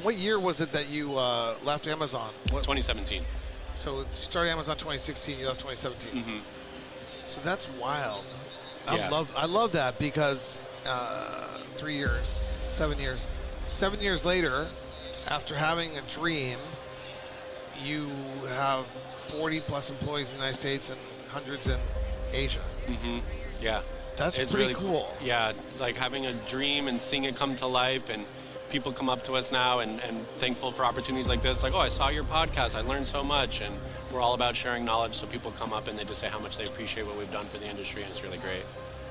what year was it that you left Amazon? 2017. So you started Amazon 2016, you left 2017. Mm-hmm. So that's wild. Yeah. I love that because 3 years, 7 years. 7 years later, after having a dream, you have 40 plus employees in the United States and hundreds in Asia. Mm-hmm. Yeah. That's it's pretty really cool. Yeah, like having a dream and seeing it come to life, and people come up to us now and thankful for opportunities like this. Like, oh, I saw your podcast. I learned so much. And we're all about sharing knowledge. So people come up and they just say how much they appreciate what we've done for the industry, and it's really great.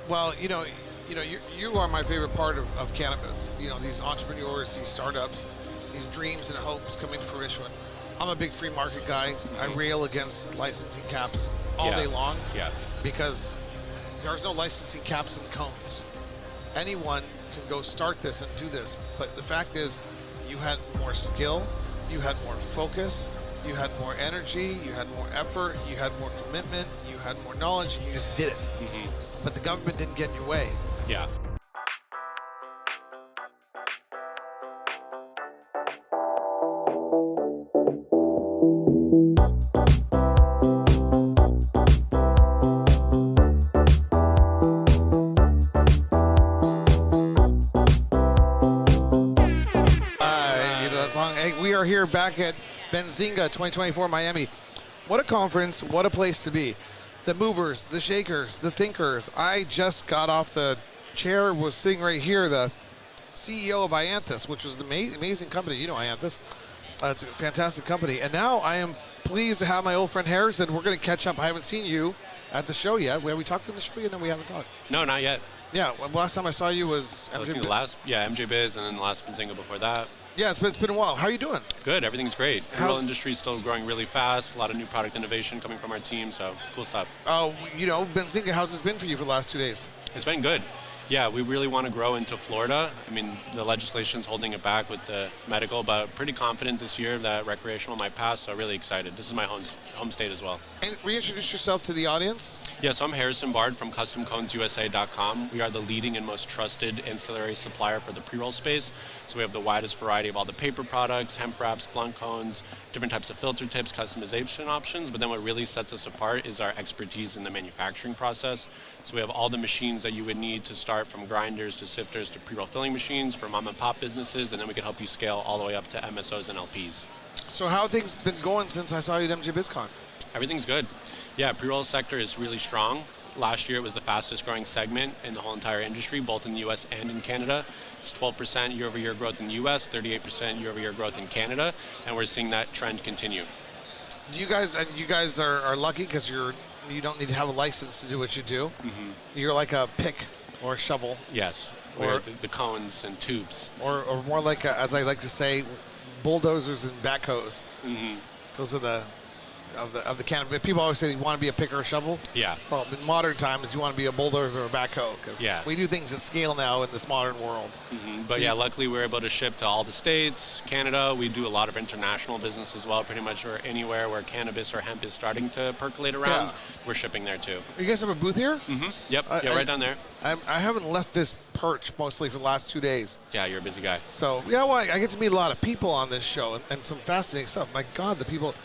Well, you are my favorite part of cannabis. These entrepreneurs, these startups, these dreams and hopes coming to fruition. I'm a big free market guy. I rail against licensing caps all day long. Yeah. Because there's no licensing caps and cones. Anyone can go start this and do this, but the fact is, you had more skill, you had more focus, you had more energy, you had more effort, you had more commitment, you had more knowledge, and you just did it. Mm-hmm. But the government didn't get in your way. Yeah. We are here back at Benzinga 2024 Miami. What a conference, what a place to be. The movers, the shakers, the thinkers. I just got off the chair, was sitting right here, the CEO of Ianthus, which was an amazing company. You know Ianthus. It's a fantastic company. And now I am pleased to have my old friend Harrison. We're going to catch up. I haven't seen you at the show yet. Have we talked in the show yet? No, we haven't talked. No, not yet. Yeah, last time I saw you was MJ Biz, and then the last Benzinga before that. Yeah, it's been a while. How are you doing? Good, everything's great. The rural industry is still growing really fast. A lot of new product innovation coming from our team, so cool stuff. Benzinga, how's this been for you for the last 2 days? It's been good. Yeah, we really want to grow into Florida. I mean, the legislation's holding it back with the medical, but pretty confident this year that recreational might pass, so really excited. This is my home state as well. And reintroduce yourself to the audience. Yeah, so I'm Harrison Bard from CustomConesUSA.com. We are the leading and most trusted ancillary supplier for the pre-roll space. So we have the widest variety of all the paper products, hemp wraps, blunt cones, different types of filter tips, customization options. But then what really sets us apart is our expertise in the manufacturing process. So we have all the machines that you would need to start from grinders to sifters to pre-roll filling machines for mom and pop businesses, and then we can help you scale all the way up to MSOs and LPs. So how have things been going since I saw you at MJ BizCon? Everything's good. Yeah, pre-roll sector is really strong. Last year it was the fastest growing segment in the whole entire industry, both in the US and in Canada. It's 12% year-over-year growth in the US, 38% year-over-year growth in Canada, and we're seeing that trend continue. You guys are lucky because you don't need to have a license to do what you do. Mm-hmm. You're like a pick or a shovel. Yes, or the cones and tubes. Or more like, as I like to say, bulldozers and backhoes. Mm-hmm. Those are the cannabis. People always say you want to be a pick or a shovel. Yeah. Well, in modern times, you want to be a bulldozer or a backhoe because we do things at scale now in this modern world. Mm-hmm. But yeah, luckily we're able to ship to all the states, Canada. We do a lot of international business as well, pretty much anywhere where cannabis or hemp is starting to percolate around. We're shipping there too. You guys have a booth here? Mm-hmm. Yep. Right down there. I haven't left this perch mostly for the last 2 days. Yeah, you're a busy guy. So I get to meet a lot of people on this show and some fascinating stuff. My God, the people.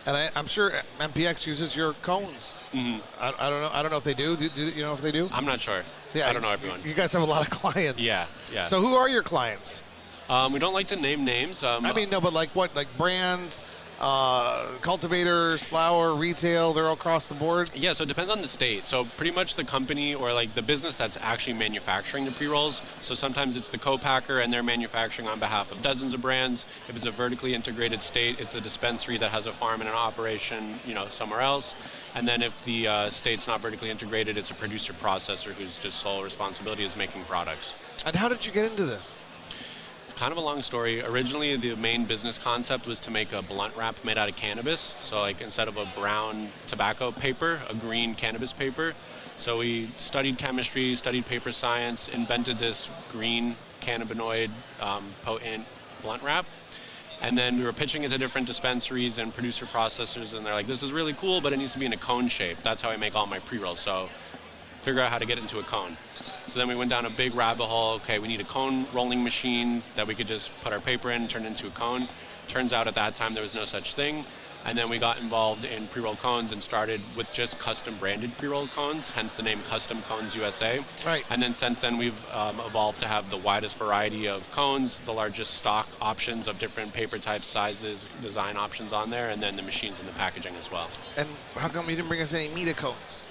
And I'm sure MPX uses your cones. Mm-hmm. I don't know if they do. Do you know if they do? I'm not sure. Yeah, I don't know everyone. You guys have a lot of clients. Yeah. So who are your clients? We don't like to name names. But like what? Like brands, cultivators, flower, retail, they're all across the board? Yeah, so it depends on the state. So pretty much the company or like the business that's actually manufacturing the pre-rolls. So sometimes it's the co-packer and they're manufacturing on behalf of dozens of brands. If it's a vertically integrated state, it's a dispensary that has a farm and an operation, somewhere else. And then if the state's not vertically integrated, it's a producer processor whose just sole responsibility is making products. And how did you get into this? Kind of a long story. Originally, the main business concept was to make a blunt wrap made out of cannabis. So like instead of a brown tobacco paper, a green cannabis paper. So we studied chemistry, studied paper science, invented this green cannabinoid potent blunt wrap. And then we were pitching it to different dispensaries and producer processors, and they're like, this is really cool, but it needs to be in a cone shape. That's how I make all my pre-rolls. So figure out how to get it into a cone. So then we went down a big rabbit hole. Okay, we need a cone rolling machine that we could just put our paper in, turn it into a cone. Turns out at that time there was no such thing. And then we got involved in pre-roll cones and started with just custom branded pre-roll cones, hence the name Custom Cones USA. Right. And then since then we've evolved to have the widest variety of cones, the largest stock options of different paper types, sizes, design options on there, and then the machines and the packaging as well. And how come you didn't bring us any Mita cones?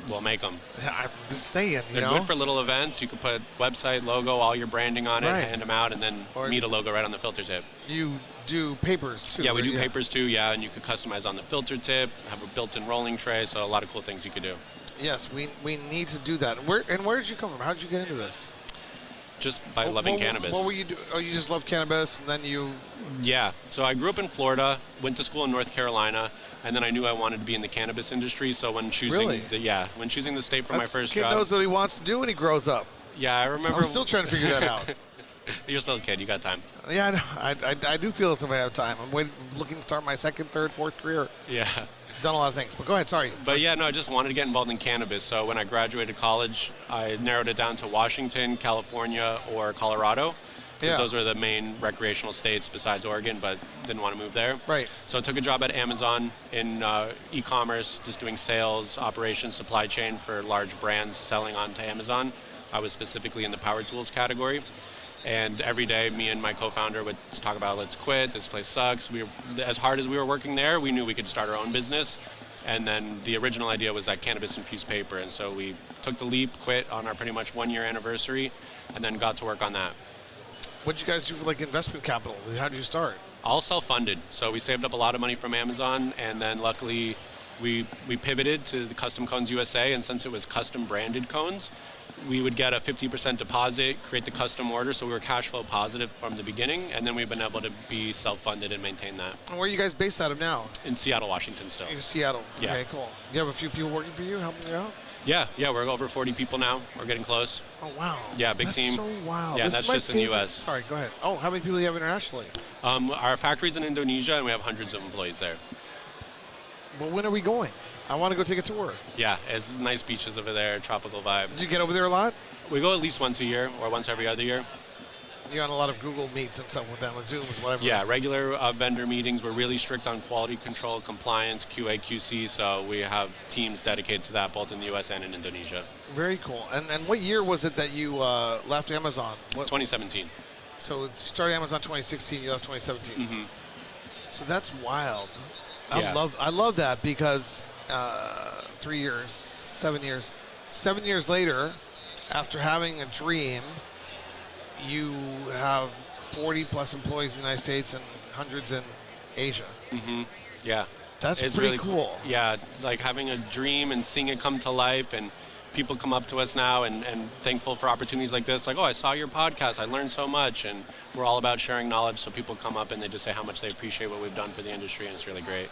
We'll make them. I'm just saying, They're good for little events. You can put website, logo, all your branding on it, Right. hand them out, and then Mita logo right on the filter tip. You do papers too. Yeah, we right? do papers too, yeah, and you could customize on the filter tip, have a built-in rolling tray, so a lot of cool things you could do. Yes, we need to do that. Where did you come from? How did you get into this? Just by loving cannabis. What were you doing? Oh, you just love cannabis, and then you... Yeah, so I grew up in Florida, went to school in North Carolina, and then I knew I wanted to be in the cannabis industry, so when choosing when choosing the state for my first kid job. knows what he wants to do when he grows up. Yeah, I remember. I'm still trying to figure that out. You're still a kid, you got time. Yeah, I know. I do feel as if I have time. I'm looking to start my second, third, fourth career. Yeah. Done a lot of things, but go ahead, sorry. But yeah, no, I just wanted to get involved in cannabis. So when I graduated college, I narrowed it down to Washington, California, or Colorado. Because those are the main recreational states besides Oregon, but didn't want to move there. Right. So I took a job at Amazon in e-commerce, just doing sales, operations, supply chain for large brands selling onto Amazon. I was specifically in the power tools category. And every day, me and my co-founder would talk about, let's quit, this place sucks. As hard as we were working there, we knew we could start our own business. And then the original idea was that cannabis-infused paper. And so we took the leap, quit on our pretty much 1-year anniversary, and then got to work on that. What did you guys do for like investment capital? How did you start? All self-funded. So we saved up a lot of money from Amazon, and then luckily we pivoted to the Custom Cones USA, and since it was custom branded cones, we would get a 50% deposit, create the custom order, so we were cash flow positive from the beginning, and then we've been able to be self-funded and maintain that. And where are you guys based out of now? In Seattle, Washington still. In Seattle. Yeah. Okay, cool. You have a few people working for you, helping you out? Yeah, we're over 40 people now. We're getting close. Oh, wow. Yeah, big that's team. So wild. Yeah, this that's is my just in the favorite. U.S. Sorry, go ahead. Oh, how many people do you have internationally? Our factory's in Indonesia, and we have hundreds of employees there. Well, when are we going? I want to go take a tour. Yeah, it's nice beaches over there, tropical vibe. Do you get over there a lot? We go at least once a year or once every other year. You're on a lot of Google Meets and stuff with them, with Zooms, whatever. Yeah, regular vendor meetings. We're really strict on quality control, compliance, QA, QC, so we have teams dedicated to that both in the U.S. and in Indonesia. Very cool. And what year was it that you left Amazon? 2017. So you started Amazon 2016, you left 2017. Mm-hmm. So that's wild. Yeah. I love that because 3 years, 7 years. 7 years later, after having a dream, you have 40 plus employees in the United States and hundreds in Asia. Mm-hmm. Yeah. That's it's pretty really cool. Yeah, like having a dream and seeing it come to life, and people come up to us now and thankful for opportunities like this. Like, oh, I saw your podcast. I learned so much. And we're all about sharing knowledge, so people come up and they just say how much they appreciate what we've done for the industry, and it's really great.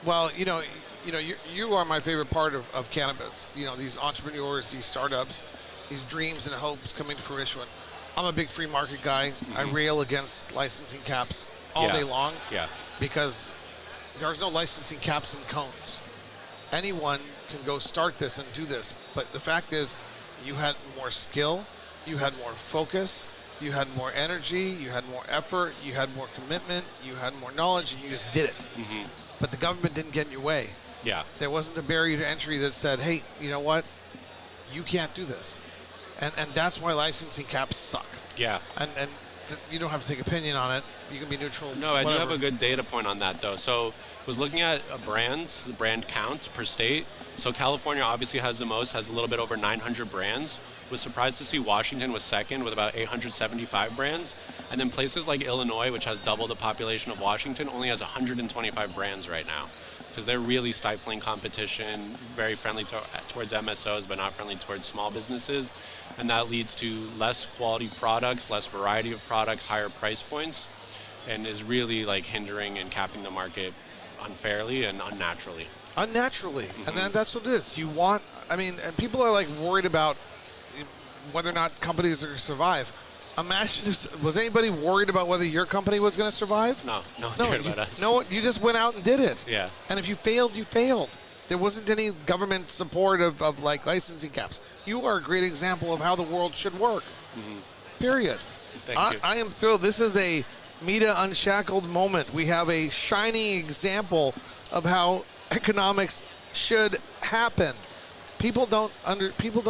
Well, you are my favorite part of cannabis. You know, these entrepreneurs, these startups, these dreams and hopes coming to fruition. I'm a big free market guy. Mm-hmm. I rail against licensing caps all day long. Yeah. Because there's no licensing caps in cones. Anyone can go start this and do this. But the fact is, you had more skill, you had more focus, you had more energy, you had more effort, you had more commitment, you had more knowledge, and you just did it. Mm-hmm. But the government didn't get in your way. Yeah. There wasn't a barrier to entry that said, hey, you know what? You can't do this. And that's why licensing caps suck. Yeah. And you don't have to take opinion on it. You can be neutral. No, I do whatever. have a good data point on that, though. So I was looking at brands, the brand count per state. So California obviously has the most, has a little bit over 900 brands. Was surprised to see Washington was second with about 875 brands. And then places like Illinois, which has double the population of Washington, only has 125 brands right now. Because they're really stifling competition, very friendly towards MSOs, but not friendly towards small businesses. And that leads to less quality products, less variety of products, higher price points, and is really like hindering and capping the market unfairly and unnaturally. Unnaturally. Mm-hmm. And then that's what it is. And people are like worried about whether or not companies are going to survive. Imagine if, was anybody worried about whether your company was going to survive? No one cared about us. No, you just went out and did it. Yeah. And if you failed, you failed. There wasn't any government support of like licensing caps. You are a great example of how the world should work. Period. Thank you. I am thrilled. This is a Mita Unshackled moment. We have a shining example of how economics should happen. People don't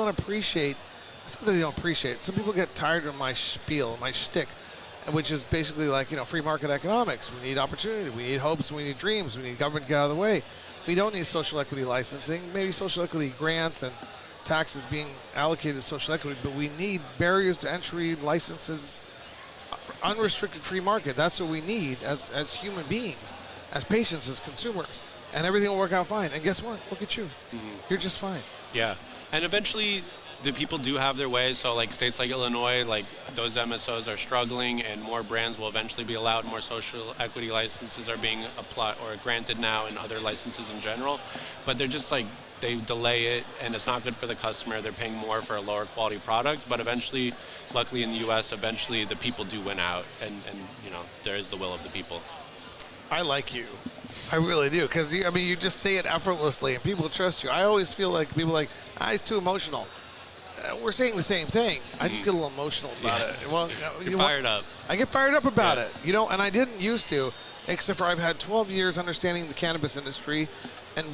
appreciate. It's not that they don't appreciate. Some people get tired of my spiel, my shtick, which is basically like, free market economics. We need opportunity. We need hopes. We need dreams. We need government to get out of the way. We don't need social equity licensing. Maybe social equity grants and taxes being allocated to social equity, but we need barriers to entry, licenses, unrestricted free market. That's what we need as human beings, as patients, as consumers, and everything will work out fine. And guess what? Look at you. You're just fine. Yeah, and eventually the people do have their way. So like states like Illinois, like those MSOs are struggling, and more brands will eventually be allowed. More social equity licenses are being applied or granted now, and other licenses in general. But they're just like, they delay it, and it's not good for the customer. They're paying more for a lower quality product. But eventually, luckily in the U.S., eventually the people do win out, and there is the will of the people. I like you. I really do, because you just say it effortlessly, and people trust you. I always feel like people are like, he's too emotional. We're saying the same thing. I just get a little emotional about it. Well, You're fired up. I get fired up about it, and I didn't used to, except for I've had 12 years understanding the cannabis industry and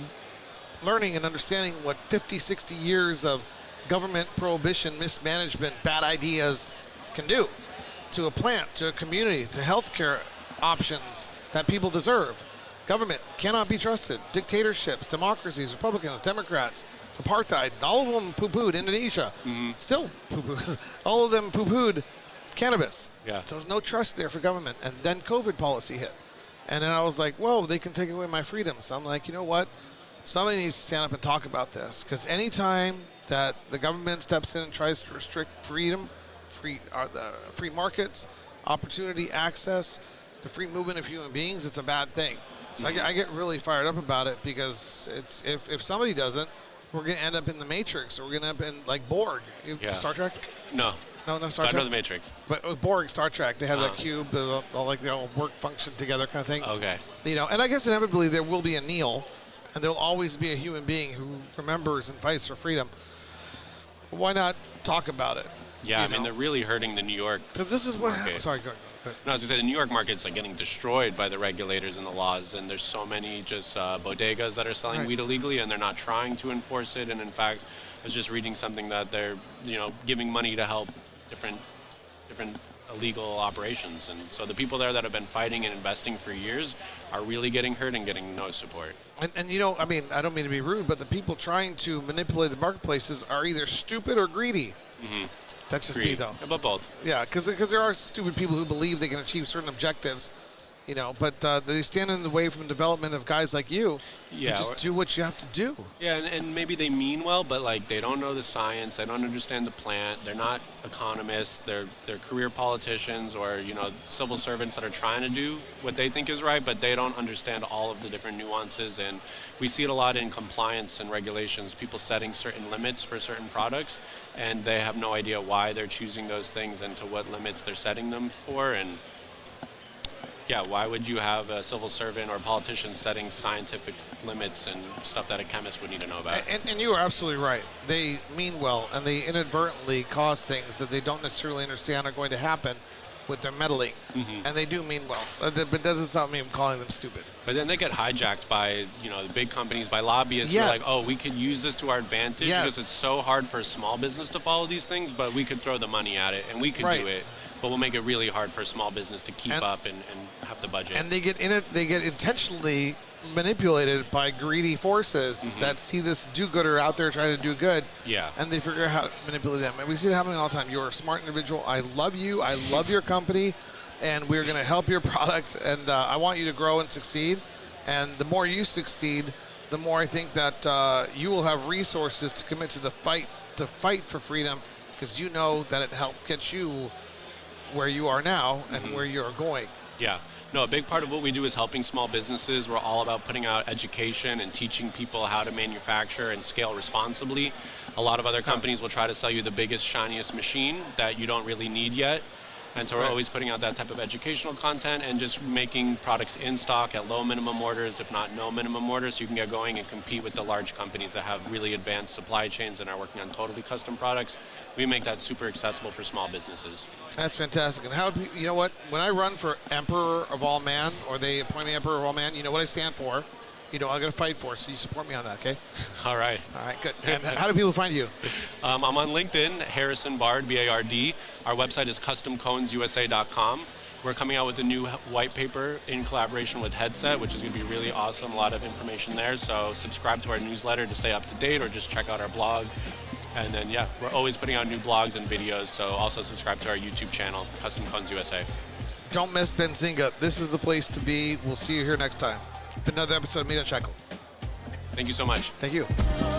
learning and understanding what 50, 60 years of government prohibition, mismanagement, bad ideas can do to a plant, to a community, to healthcare options that people deserve. Government cannot be trusted. Dictatorships, democracies, Republicans, Democrats, apartheid, all of them poo-pooed. Indonesia, still poo-pooed. All of them poo-pooed cannabis. Yeah. So there's no trust there for government. And then COVID policy hit. And then I was like, whoa, they can take away my freedom. So I'm like, you know what? Somebody needs to stand up and talk about this. Because anytime that the government steps in and tries to restrict freedom, free markets, opportunity, access, the free movement of human beings, it's a bad thing. So I get really fired up about it, because it's if somebody doesn't, we're going to end up in the Matrix, or we're going to end up in like Borg. Star Trek? No, Star I Trek. know the Matrix. But Borg, Star Trek, they have that cube, they all work function together kind of thing. Okay. And I guess inevitably there will be a Neil, and there'll always be a human being who remembers and fights for freedom. But why not talk about it? Yeah, I mean, they're really hurting the New York. Because this is what. Market. Sorry, go ahead. No, I was going to say, the New York market's like getting destroyed by the regulators and the laws, and there's so many just bodegas that are selling weed illegally, and they're not trying to enforce it. And in fact, I was just reading something that they're giving money to help different illegal operations, and so the people there that have been fighting and investing for years are really getting hurt and getting no support. And I don't mean to be rude, but the people trying to manipulate the marketplaces are either stupid or greedy. That's just me, though. But both. Yeah, because there are stupid people who believe they can achieve certain objectives, but they stand in the way from development of guys like you. Yeah, just do what you have to do. Yeah, and maybe they mean well, but like they don't know the science, they don't understand the plant, they're not economists, they're career politicians or civil servants that are trying to do what they think is right, but they don't understand all of the different nuances. And we see it a lot in compliance and regulations, people setting certain limits for certain products, and they have no idea why they're choosing those things and to what limits they're setting them for. And yeah, why would you have a civil servant or a politician setting scientific limits and stuff that a chemist would need to know about? And you are absolutely right. They mean well, and they inadvertently cause things that they don't necessarily understand are going to happen with their meddling. And they do mean well, but it doesn't stop me from calling them stupid. But then they get hijacked by the big companies, by lobbyists who are like, oh, we could use this to our advantage because it's so hard for a small business to follow these things, but we could throw the money at it and we could do it. But we'll make it really hard for a small business to keep up and have the budget. And they get intentionally manipulated by greedy forces that see this do-gooder out there trying to do good. Yeah. And they figure out how to manipulate them. And we see it happening all the time. You're a smart individual. I love you. I love your company. And we're going to help your product. And I want you to grow and succeed. And the more you succeed, the more I think that you will have resources to commit to the fight for freedom, because you know that it helped get you where you are now and where you're going. Yeah. No, a big part of what we do is helping small businesses. We're all about putting out education and teaching people how to manufacture and scale responsibly. A lot of other companies will try to sell you the biggest, shiniest machine that you don't really need yet. And so we're always putting out that type of educational content and just making products in stock at low minimum orders, if not no minimum orders, so you can get going and compete with the large companies that have really advanced supply chains and are working on totally custom products. We make that super accessible for small businesses. That's fantastic. And how, you know what, when I run for Emperor of All Man, or they appoint me Emperor of All Man, you know what I stand for. You know, I'm going to fight for, so you support me on that, okay? All right. All right, good. And how do people find you? I'm on LinkedIn, Harrison Bard, B-A-R-D. Our website is customconesusa.com. We're coming out with a new white paper in collaboration with Headset, which is going to be really awesome. A lot of information there. So subscribe to our newsletter to stay up to date, or just check out our blog. And then, yeah, we're always putting out new blogs and videos. So also subscribe to our YouTube channel, Custom Cones USA. Don't miss Benzinga. This is the place to be. We'll see you here next time. Another episode of Meet on Shackle. Thank you so much. Thank you.